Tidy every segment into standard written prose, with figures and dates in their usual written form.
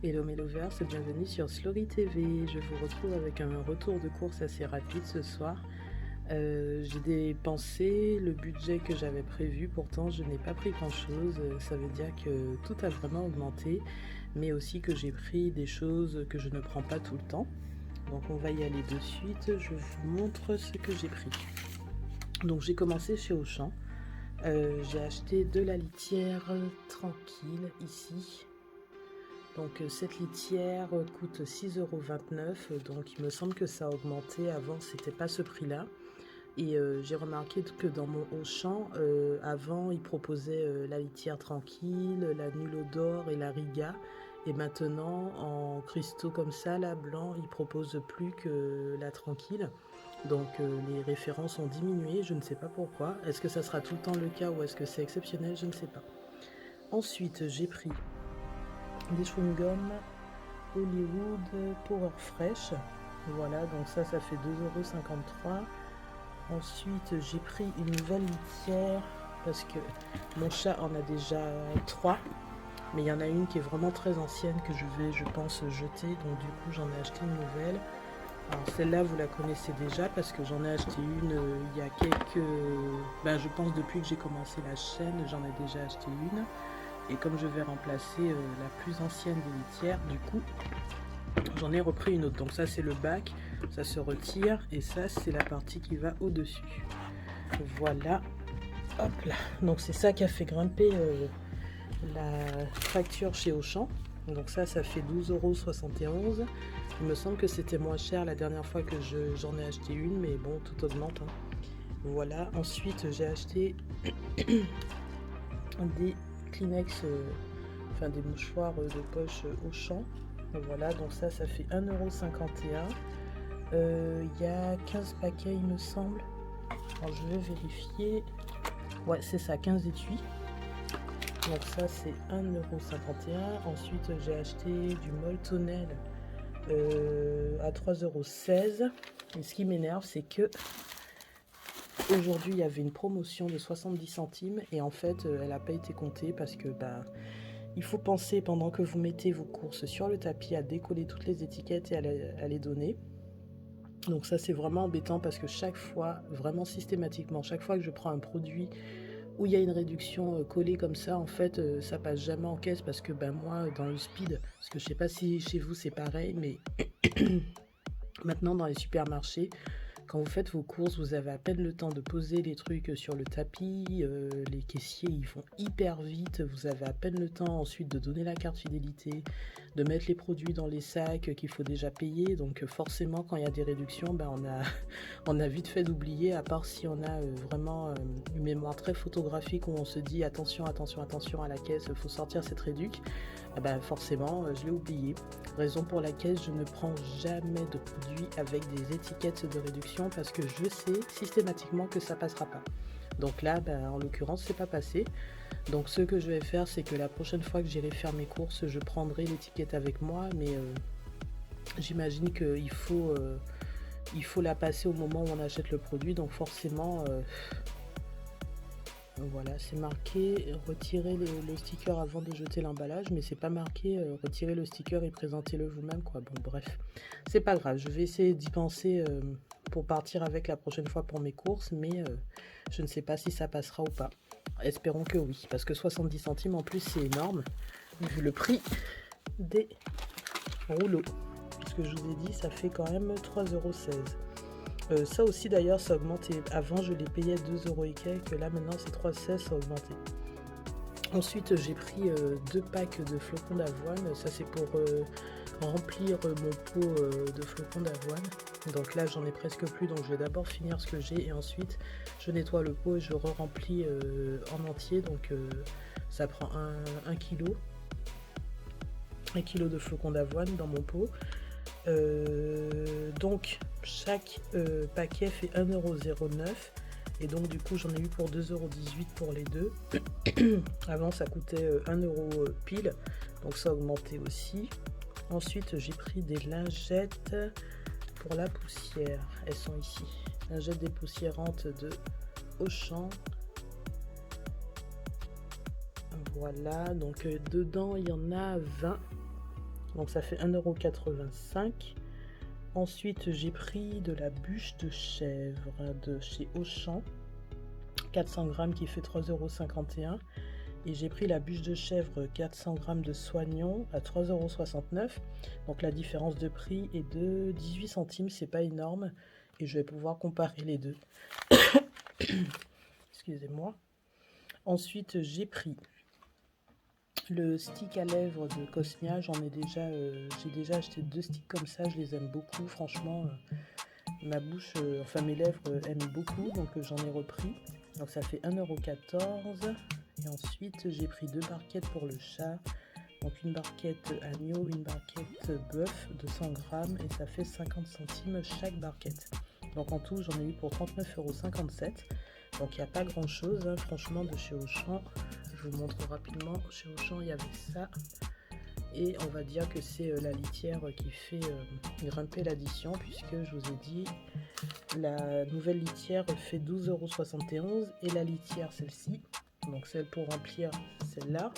Hello mes lovers, bienvenue sur Slory TV. Je vous retrouve avec un retour de course assez rapide ce soir. J'ai dépensé le budget que j'avais prévu, pourtant je n'ai pas pris grand chose. Ça veut dire que tout a vraiment augmenté, mais aussi que j'ai pris des choses que je ne prends pas tout le temps. Donc on va y aller de suite, je vous montre ce que j'ai pris. Donc j'ai commencé chez Auchan. J'ai acheté de la litière tranquille ici. Donc cette litière coûte 6,29 €, donc il me semble que ça a augmenté, avant c'était pas ce prix là. Et j'ai remarqué que dans mon Auchan, avant ils proposaient la litière tranquille, la Nulo d'or et la Riga. Et maintenant en cristaux comme ça, là blanc, ils proposent plus que la tranquille. Donc les références ont diminué, je ne sais pas pourquoi. Est-ce que ça sera tout le temps le cas ou est-ce que c'est exceptionnel, je ne sais pas. Ensuite j'ai pris des chewing-gums Hollywood Power Fresh. Voilà, donc ça fait 2,53 €. Ensuite, j'ai pris une nouvelle litière parce que mon chat en a déjà 3. Mais il y en a une qui est vraiment très ancienne que je vais, je pense, jeter. Donc du coup, j'en ai acheté une nouvelle. Alors celle-là, vous la connaissez déjà parce que j'en ai acheté une il y a quelques... je pense depuis que j'ai commencé la chaîne, j'en ai déjà acheté une. Et comme je vais remplacer la plus ancienne des litières, du coup, j'en ai repris une autre. Donc ça, c'est le bac, ça se retire. Et ça, c'est la partie qui va au-dessus. Voilà. Hop là. Donc c'est ça qui a fait grimper la facture chez Auchan. Donc ça fait 12,71 €. Il me semble que c'était moins cher la dernière fois que j'en ai acheté une. Mais bon, tout augmente. Voilà. Ensuite, j'ai acheté des Kleenex, des mouchoirs de poche Auchan. Voilà, donc ça fait 1,51 €. Il y a 15 paquets, il me semble. Alors je vais vérifier. Ouais, c'est ça, 15 étuis. Donc ça c'est 1,51 €. Ensuite j'ai acheté du Moltonel à 3,16 €. Et ce qui m'énerve, c'est que aujourd'hui il y avait une promotion de 70 centimes et en fait elle n'a pas été comptée parce que il faut penser pendant que vous mettez vos courses sur le tapis à décoller toutes les étiquettes et à les donner. Donc ça c'est vraiment embêtant parce que chaque fois, vraiment systématiquement, chaque fois que je prends un produit où il y a une réduction collée comme ça, en fait ça passe jamais en caisse parce que moi dans le speed, parce que je sais pas si chez vous c'est pareil, mais maintenant dans les supermarchés, quand vous faites vos courses, vous avez à peine le temps de poser les trucs sur le tapis, les caissiers ils vont hyper vite, vous avez à peine le temps ensuite de donner la carte fidélité, de mettre les produits dans les sacs qu'il faut déjà payer, donc forcément quand il y a des réductions, on a vite fait d'oublier, à part si on a vraiment une mémoire très photographique où on se dit attention, attention, attention à la caisse, il faut sortir cette réduc. Forcément je l'ai oublié, raison pour laquelle je ne prends jamais de produits avec des étiquettes de réduction parce que je sais systématiquement que ça passera pas. Donc là en l'occurrence c'est pas passé. Donc ce que je vais faire, c'est que la prochaine fois que j'irai faire mes courses, je prendrai l'étiquette avec moi, mais j'imagine qu'il faut la passer au moment où on achète le produit, donc forcément voilà, c'est marqué retirer le sticker avant de jeter l'emballage, mais c'est pas marqué retirer le sticker et présentez-le vous-même quoi. Bon bref, c'est pas grave, je vais essayer d'y penser pour partir avec la prochaine fois pour mes courses, mais je ne sais pas si ça passera ou pas. Espérons que oui, parce que 70 centimes en plus c'est énorme vu le prix des rouleaux. Puisque je vous ai dit, ça fait quand même 3,16 €. Ça aussi d'ailleurs ça a augmenté, avant je les payais 2 € et quelques, là maintenant c'est 3,16 €, ça a augmenté. Ensuite j'ai pris 2 packs de flocons d'avoine, ça c'est pour remplir mon pot de flocons d'avoine. Donc là j'en ai presque plus, donc je vais d'abord finir ce que j'ai et ensuite je nettoie le pot et je re-remplis en entier. Donc ça prend 1 kg de flocons d'avoine dans mon pot. Donc chaque paquet fait 1,09 € et donc du coup j'en ai eu pour 2,18 € pour les deux. Avant ça coûtait 1 € pile, donc ça a augmenté aussi. Ensuite j'ai pris des lingettes pour la poussière, elles sont ici, lingettes dépoussiérantes de Auchan. Voilà, donc dedans il y en a 20. Donc ça fait 1,85 €. Ensuite, j'ai pris de la bûche de chèvre de chez Auchan, 400 grammes qui fait 3,51 €. Et j'ai pris la bûche de chèvre 400 grammes de Soignon à 3,69 €. Donc la différence de prix est de 18 centimes, c'est pas énorme. Et je vais pouvoir comparer les deux. Excusez-moi. Ensuite, j'ai pris le stick à lèvres de Cosnia. J'ai déjà acheté 2 sticks comme ça, je les aime beaucoup. Franchement, ma bouche, enfin mes lèvres aiment beaucoup, donc j'en ai repris. Donc ça fait 1,14 €. Et ensuite, j'ai pris 2 barquettes pour le chat. Donc une barquette agneau, une barquette bœuf de 100 grammes et ça fait 50 centimes chaque barquette. Donc en tout, j'en ai eu pour 39,57 €. Donc il n'y a pas grand chose, hein, franchement, de chez Auchan. Je vous montre rapidement. Chez Auchan, il y avait ça. Et on va dire que c'est la litière qui fait grimper l'addition, puisque je vous ai dit, la nouvelle litière fait 12,71 € et la litière, celle-ci, donc celle pour remplir, celle-là,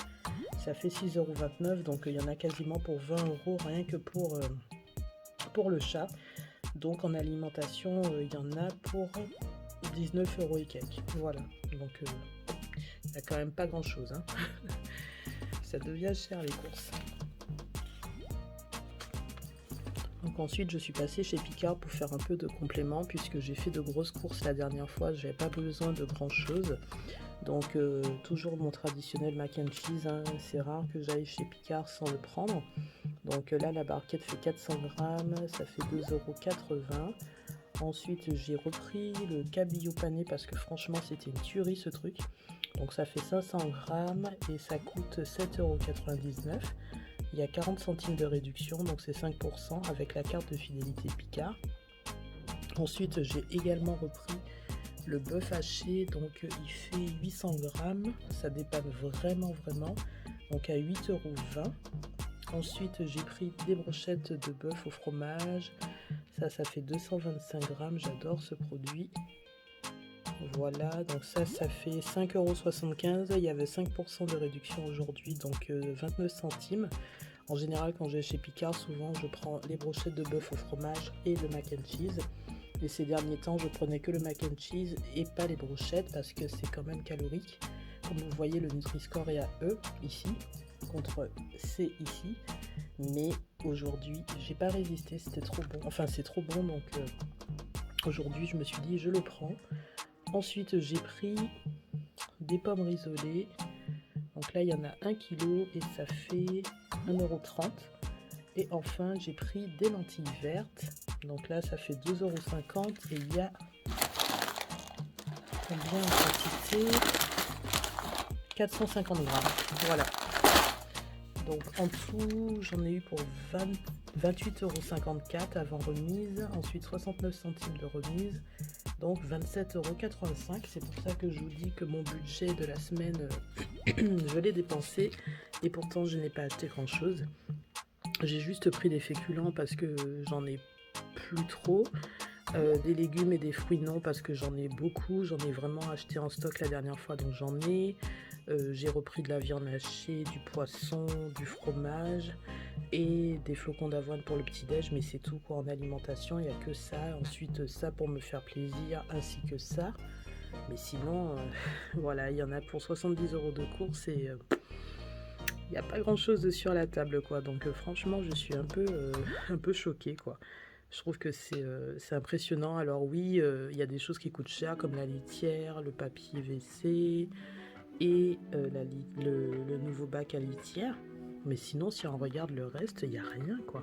ça fait 6,29 €. Donc il y en a quasiment pour 20 € rien que pour le chat. Donc en alimentation, il y en a pour 19 € et quelques. Voilà, donc il n'y a quand même pas grand chose, hein. Ça devient cher les courses. Donc ensuite je suis passée chez Picard pour faire un peu de complément, puisque j'ai fait de grosses courses la dernière fois, j'avais pas besoin de grand chose. Donc toujours mon traditionnel mac and cheese, hein. C'est rare que j'aille chez Picard sans le prendre. Donc là la barquette fait 400 grammes, ça fait 2,80 €. Ensuite j'ai repris le cabillaud pané parce que franchement c'était une tuerie ce truc. Donc ça fait 500 grammes et ça coûte 7,99 €. Il y a 40 centimes de réduction, donc c'est 5% avec la carte de fidélité Picard. Ensuite j'ai également repris le bœuf haché, donc il fait 800 grammes, ça dépanne vraiment, donc à 8,20 €. Ensuite j'ai pris des brochettes de bœuf au fromage, ça fait 225 grammes, j'adore ce produit. Voilà, donc ça fait 5,75 €, il y avait 5% de réduction aujourd'hui, donc 29 centimes. En général, quand je vais chez Picard, souvent je prends les brochettes de bœuf au fromage et le mac and cheese. Et ces derniers temps, je prenais que le mac and cheese et pas les brochettes parce que c'est quand même calorique. Comme vous voyez, le Nutri-Score est à E ici, contre C ici. Mais aujourd'hui, j'ai pas résisté, c'était trop bon. Enfin, c'est trop bon, donc aujourd'hui, je me suis dit, je le prends. Ensuite, j'ai pris des pommes risolées. Donc là, il y en a 1 kg et ça fait 1,30 €. Et enfin, j'ai pris des lentilles vertes. Donc là, ça fait 2,50 € et il y a combien en quantité? 450 grammes. Voilà. Donc en tout, j'en ai eu pour 28,54 € avant remise. Ensuite, 69 centimes de remise. Donc 27,85 €. C'est pour ça que je vous dis que mon budget de la semaine, je l'ai dépensé. Et pourtant, je n'ai pas acheté grand chose. J'ai juste pris des féculents parce que j'en ai plus trop. Des légumes et des fruits non, parce que j'en ai beaucoup. J'en ai vraiment acheté en stock la dernière fois, donc j'en ai. J'ai repris de la viande hachée, du poisson, du fromage et des flocons d'avoine pour le petit-déj, mais c'est tout quoi en alimentation, il n'y a que ça. Ensuite ça pour me faire plaisir, ainsi que ça. Mais sinon, voilà, il y en a pour 70 € de course et il n'y a pas grand chose sur la table quoi. Donc franchement, je suis un peu choquée quoi. Je trouve que c'est impressionnant. Alors oui, il y a des choses qui coûtent cher comme la litière, le papier WC et le nouveau bac à litière. Mais sinon, si on regarde le reste, il n'y a rien quoi.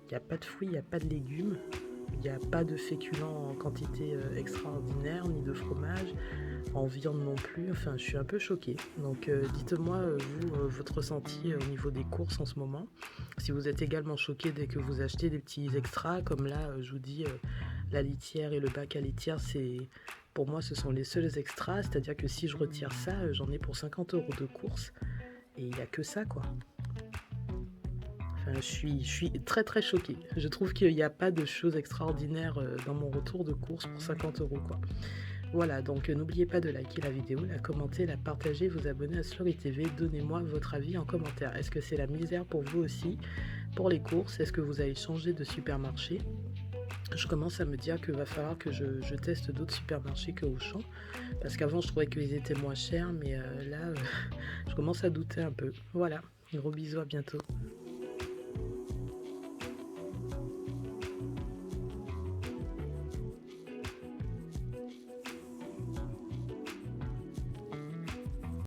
Il n'y a pas de fruits, il n'y a pas de légumes, il n'y a pas de féculents en quantité extraordinaire, ni de fromage, en viande non plus. Enfin, je suis un peu choquée. Donc dites-moi, vous, votre ressenti au niveau des courses en ce moment. Si vous êtes également choqué dès que vous achetez des petits extras, comme là, je vous dis, la litière et le bac à litière, pour moi, ce sont les seuls extras. C'est-à-dire que si je retire ça, j'en ai pour 50 € de course. Et il n'y a que ça, quoi. Enfin, je suis très très choquée. Je trouve qu'il n'y a pas de choses extraordinaires dans mon retour de course pour 50 € quoi. Voilà, donc n'oubliez pas de liker la vidéo, la commenter, la partager, vous abonner à Slory TV. Donnez-moi votre avis en commentaire. Est-ce que c'est la misère pour vous aussi, pour les courses? Est-ce que vous avez changé de supermarché? Je commence à me dire qu'il va falloir que je teste d'autres supermarchés que Auchan. Parce qu'avant, je trouvais qu'ils étaient moins chers, mais là, je commence à douter un peu. Voilà, gros bisous, à bientôt.